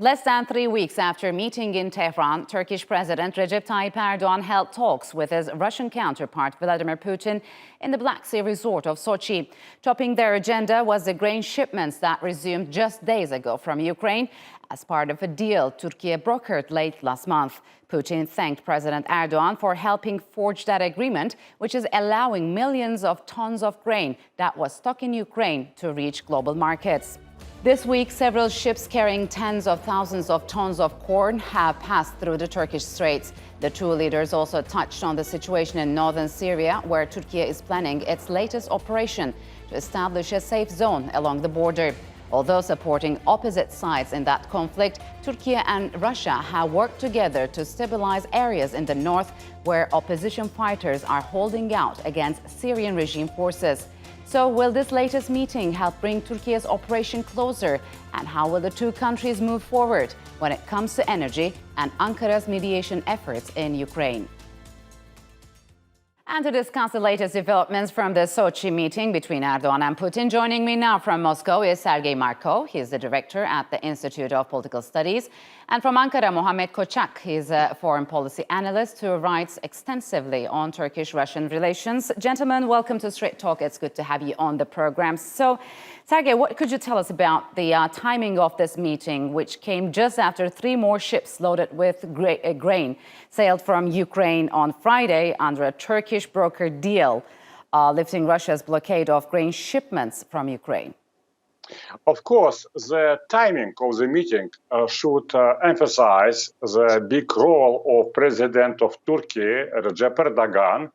Less than 3 weeks after meeting in Tehran, Turkish President Recep Tayyip Erdogan held talks with his Russian counterpart Vladimir Putin in the Black Sea resort of Sochi. Topping their agenda was the grain shipments that resumed just days ago from Ukraine as part of a deal Türkiye brokered late last month. Putin thanked President Erdogan for helping forge that agreement, which is allowing millions of tons of grain that was stuck in Ukraine to reach global markets. This week, several ships carrying tens of thousands of tons of corn have passed through the Turkish straits. The two leaders also touched on the situation in northern Syria, where Türkiye is planning its latest operation to establish a safe zone along the border. Although supporting opposite sides in that conflict, Türkiye and Russia have worked together to stabilize areas in the north where opposition fighters are holding out against Syrian regime forces. So will this latest meeting help bring Turkey's operation closer? And how will the two countries move forward when it comes to energy and Ankara's mediation efforts in Ukraine? And to discuss the latest developments from the Sochi meeting between Erdogan and Putin, joining me now from Moscow is Sergey Markov. He's the director at the Institute of Political Studies. And from Ankara, Mohammed Koçak. He's a foreign policy analyst who writes extensively on Turkish-Russian relations. Gentlemen, welcome to Straight Talk. It's good to have you on the program. So, Sergey, what could you tell us about the timing of this meeting, which came just after 3 more ships loaded with grain sailed from Ukraine on Friday under a Turkish broker deal, lifting Russia's blockade of grain shipments from Ukraine? Of course, the timing of the meeting should emphasize the big role of President of Turkey, Recep Erdogan,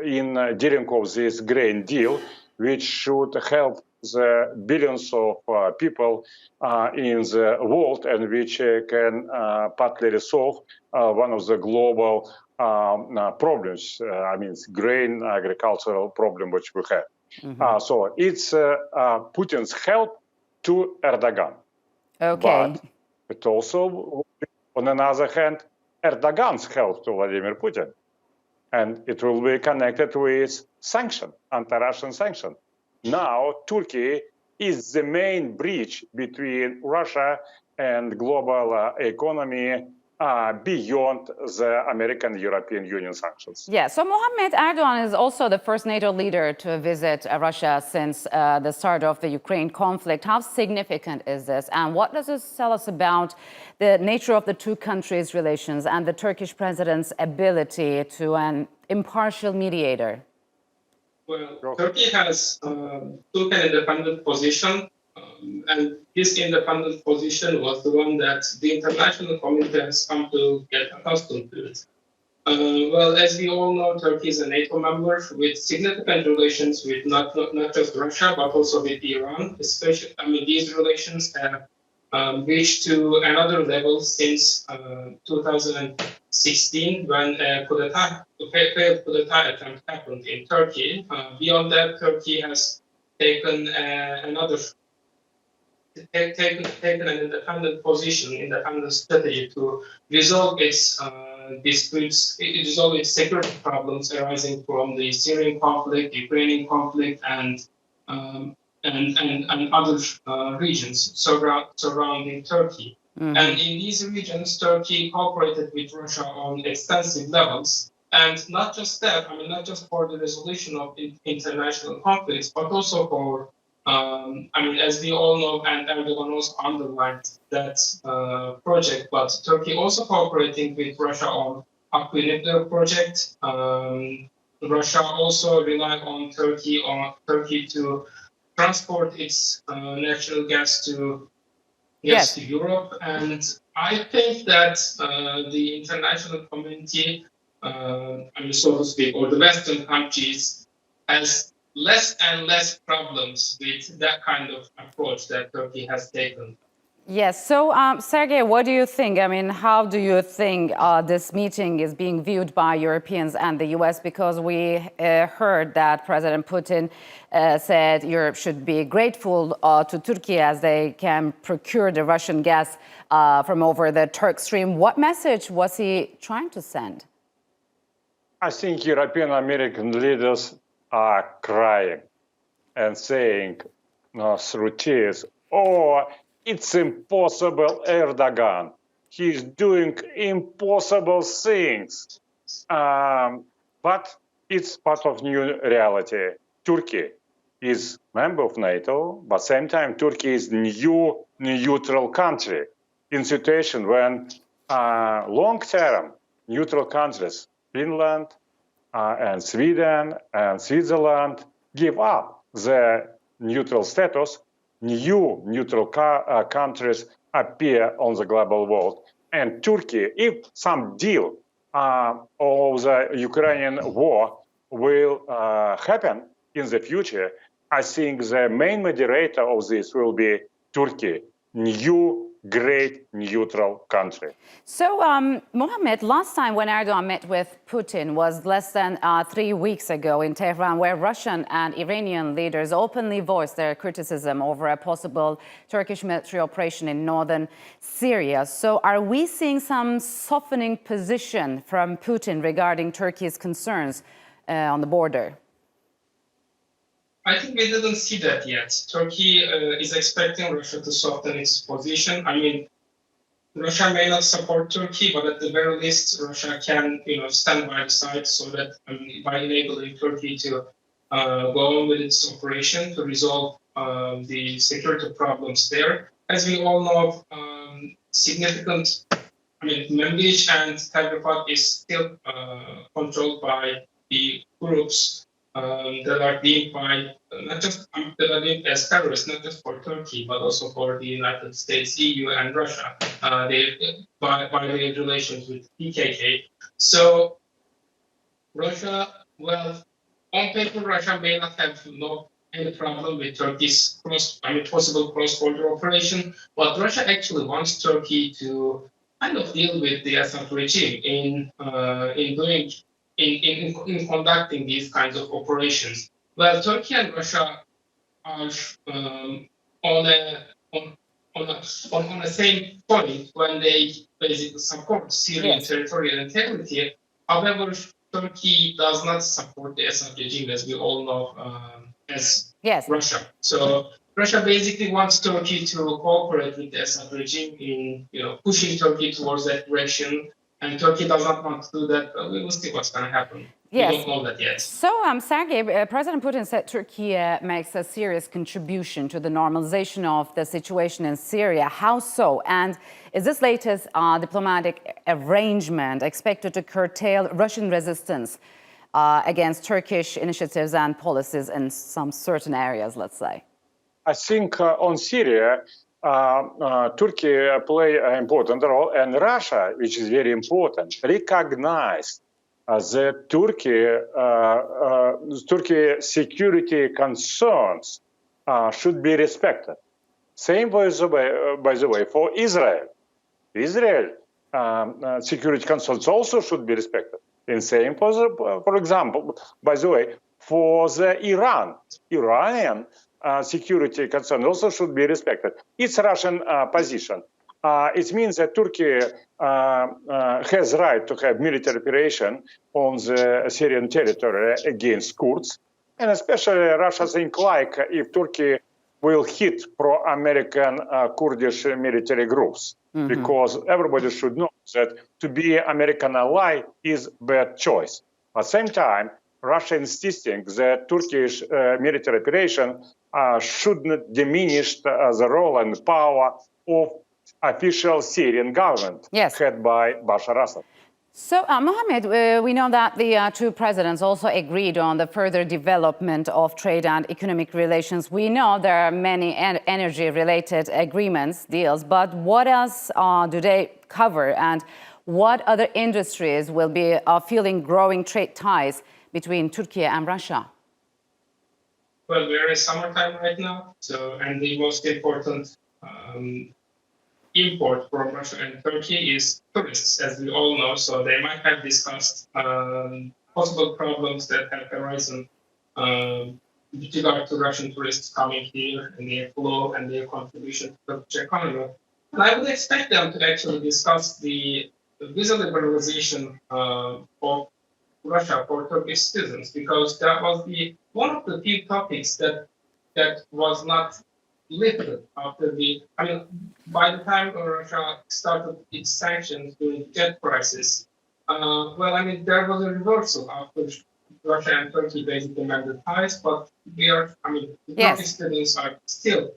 in dealing with this grain deal, which should help the billions of people in the world and which can partly resolve one of the global problems, grain agricultural problem which we have. So it's Putin's help to Erdogan. Okay. But it also, on the other hand, Erdogan's help to Vladimir Putin. And it will be connected with sanction, anti-Russian sanction. Now, Turkey is the main bridge between Russia and global economy beyond the American-European Union sanctions. Yeah, so Mohammed Erdogan is also the first NATO leader to visit Russia since the start of the Ukraine conflict. How significant is this? And what does this tell us about the nature of the two countries' relations and the Turkish president's ability to an impartial mediator? Well, Turkey has took an independent position, and this independent position was the one that the international community has come to get accustomed to it. Well, as we all know, Turkey is a NATO member with significant relations with not just Russia, but also with Iran. Especially, these relations have reached to another level since 2016, when a failed coup d'etat attempt happened in Turkey. Beyond that, Turkey has taken an independent position, independent strategy to resolve its disputes, resolve its security problems arising from the Syrian conflict, Ukrainian conflict, and other regions surrounding Turkey. And in these regions, Turkey cooperated with Russia on extensive levels. And not just that, not just for the resolution of international conflicts, but also for as we all know, and Erdogan also underlined that project, but Turkey also cooperating with Russia on Akkuyu nuclear project. Russia also rely on Turkey to transport its natural gas to Europe. And I think that the international community, so to speak, or the Western countries, has less and less problems with that kind of approach that Turkey has taken. Yes. So, Sergey, what do you think? How do you think this meeting is being viewed by Europeans and the U.S.? Because we heard that President Putin said Europe should be grateful to Turkey as they can procure the Russian gas from over the Turk Stream. What message was he trying to send? I think European American leaders are crying and saying through tears, oh, it's impossible, Erdogan. He's doing impossible things. But it's part of new reality. Turkey is member of NATO, but same time Turkey is new neutral country in situation when long-term neutral countries, Finland and Sweden and Switzerland, give up their neutral status. New neutral countries appear on the global world. And Turkey, if some deal of the Ukrainian war will happen in the future, I think the main moderator of this will be Turkey, new great neutral country. So, Mohammed, last time when Erdogan met with Putin was less than 3 weeks ago in Tehran, where Russian and Iranian leaders openly voiced their criticism over a possible Turkish military operation in northern Syria. So are we seeing some softening position from Putin regarding Turkey's concerns on the border? I think we didn't see that yet. Turkey is expecting Russia to soften its position. I mean, Russia may not support Turkey, but at the very least, Russia can, stand by the side so that by enabling Turkey to go on with its operation to resolve the security problems there. As we all know, significant, Manbij and Tayyip is still controlled by the groups that are deemed by that are deemed as terrorists, not just for Turkey, but also for the United States, EU, and Russia, by their relations with PKK. So Russia, well, on paper, Russia may not have any problem with Turkey's possible cross-border operation, but Russia actually wants Turkey to kind of deal with the Assad regime in conducting these kinds of operations. Well, Turkey and Russia are on a same point when they basically support Syrian territorial integrity. However, Turkey does not support the Assad regime, as we all know, as Russia. So Russia basically wants Turkey to cooperate with the Assad regime in, pushing Turkey towards that direction. And Turkey does not want to do that. But we will see what's going to happen. Yes. We don't know that yet. So, Sergey, President Putin said Turkey makes a serious contribution to the normalization of the situation in Syria. How so? And is this latest diplomatic arrangement expected to curtail Russian resistance against Turkish initiatives and policies in some certain areas, let's say? I think on Syria, Turkey play an important role, and Russia, which is very important, recognized that Turkey security concerns should be respected. Same, by the way, for Israel. Israel security concerns also should be respected. And same, for example, by the way, for the Iranian security concern also should be respected. It's Russian position. It means that Turkey has right to have military operation on the Syrian territory against Kurds, and especially Russia think like if Turkey will hit pro-American Kurdish military groups, because everybody should know that to be American ally is bad choice. At the same time, Russia insisting that Turkish military operation should not diminish the role and power of official Syrian government head by Bashar Assad. So, Mohammed, we know that the two presidents also agreed on the further development of trade and economic relations. We know there are many energy-related agreements, deals, but what else do they cover, and what other industries will be feeling growing trade ties between Turkey and Russia? Well, we're in summertime right now, and the most important import from Russia and Turkey is tourists, as we all know. So they might have discussed possible problems that have arisen with regard to Russian tourists coming here and their flow and their contribution to the Turkish economy. And I would expect them to actually discuss the visa liberalization of Russia for Turkish citizens, because that was one of the few topics that was not lifted after by the time Russia started its sanctions during the jet crisis. There was a reversal after Russia and Turkey basically mended ties, but the Turkish students are still,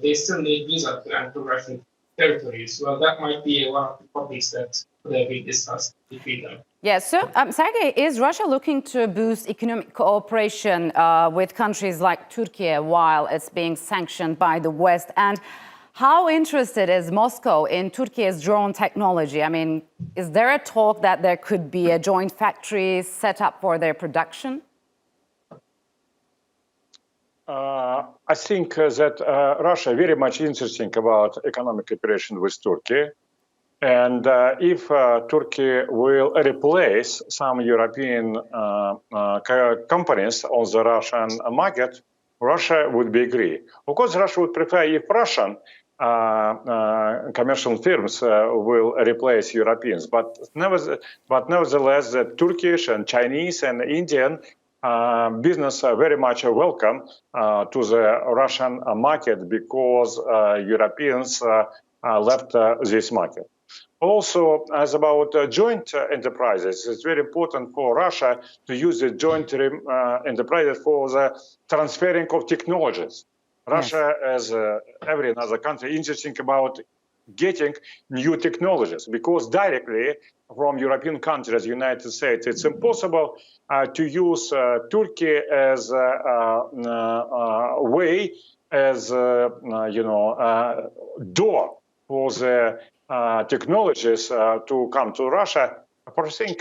they still need visa to enter Russian territories. Well, that might be one of the topics that could have been discussed between them. Yes, so Sergey, is Russia looking to boost economic cooperation with countries like Turkey while it's being sanctioned by the West? And how interested is Moscow in Turkey's drone technology? I mean, is there a talk that there could be a joint factory set up for their production? I think that Russia very much interesting about economic cooperation with Turkey. And if Turkey will replace some European companies on the Russian market, Russia would be agree. Of course, Russia would prefer if Russian commercial firms will replace Europeans. But nevertheless, the Turkish and Chinese and Indian business are very much welcome to the Russian market because Europeans left this market. Also, as about joint enterprises, it's very important for Russia to use the joint enterprises for the transferring of technologies. Russia, as every other country, interesting about getting new technologies because directly from European countries, United States, it's impossible to use Turkey as a way, as door for the technologies to come to Russia. I think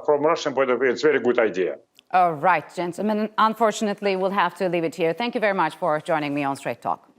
from Russian point of view, it's a very good idea. All right, gentlemen. Unfortunately, we'll have to leave it here. Thank you very much for joining me on Straight Talk.